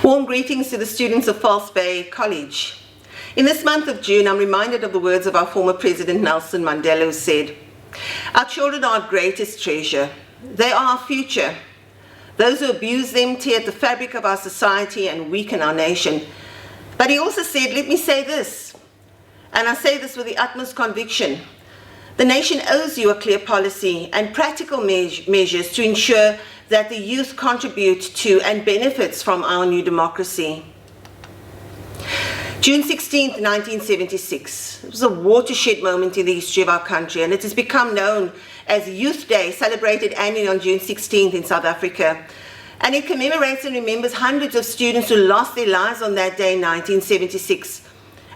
Warm greetings to the students of False Bay College. In this month of June, I'm reminded of the words of our former President Nelson Mandela, who said, "Our children are our greatest treasure. They are our future. Those who abuse them tear at the fabric of our society and weaken our nation." But he also said, let me say this, and I say this with the utmost conviction: the nation owes you a clear policy and practical measures to ensure that the youth contribute to and benefits from our new democracy. June 16th, 1976. It was a watershed moment in the history of our country, and it has become known as Youth Day, celebrated annually on June 16th in South Africa. And it commemorates and remembers hundreds of students who lost their lives on that day in 1976.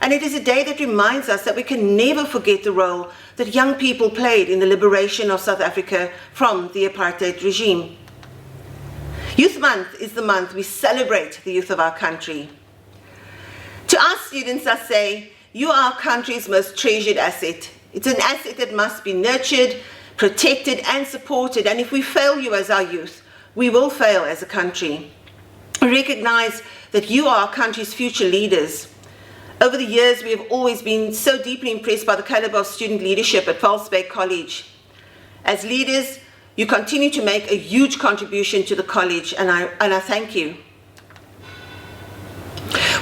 And it is a day that reminds us that we can never forget the role that young people played in the liberation of South Africa from the apartheid regime. Youth Month is the month we celebrate the youth of our country. To our students, I say, you are our country's most treasured asset. It's an asset that must be nurtured, protected, and supported. And if we fail you as our youth, we will fail as a country. Recognize that you are our country's future leaders. Over the years, we have always been so deeply impressed by the caliber of student leadership at False Bay College. As leaders, you continue to make a huge contribution to the college, and I thank you.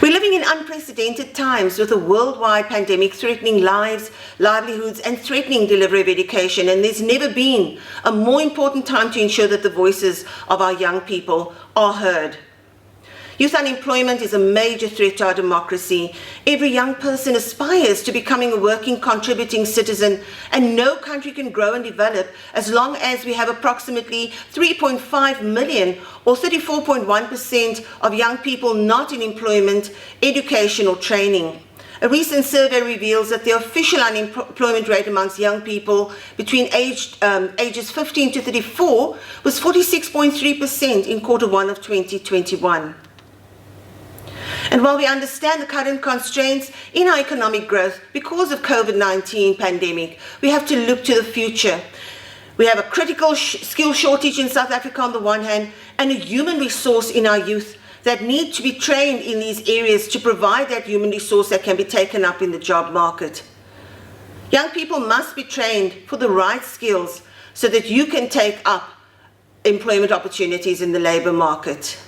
We're living in unprecedented times with a worldwide pandemic threatening lives, livelihoods, and threatening delivery of education, and there's never been a more important time to ensure that the voices of our young people are heard. Youth unemployment is a major threat to our democracy. Every young person aspires to becoming a working, contributing citizen, and no country can grow and develop as long as we have approximately 3.5 million, or 34.1% of young people not in employment, education, or training. A recent survey reveals that the official unemployment rate amongst young people between ages 15 to 34 was 46.3% in Q1 of 2021. And while we understand the current constraints in our economic growth because of COVID-19 pandemic, we have to look to the future. We have a critical skill shortage in South Africa on the one hand, and a human resource in our youth that need to be trained in these areas to provide that human resource that can be taken up in the job market. Young people must be trained for the right skills so that you can take up employment opportunities in the labor market.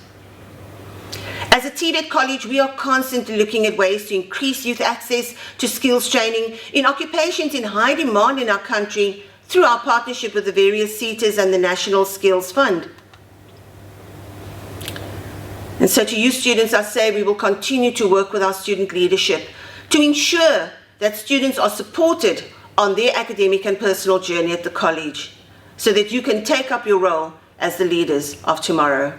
As a TVET college, we are constantly looking at ways to increase youth access to skills training in occupations in high demand in our country through our partnership with the various SETAs and the National Skills Fund. And so to you students, I say we will continue to work with our student leadership to ensure that students are supported on their academic and personal journey at the college so that you can take up your role as the leaders of tomorrow.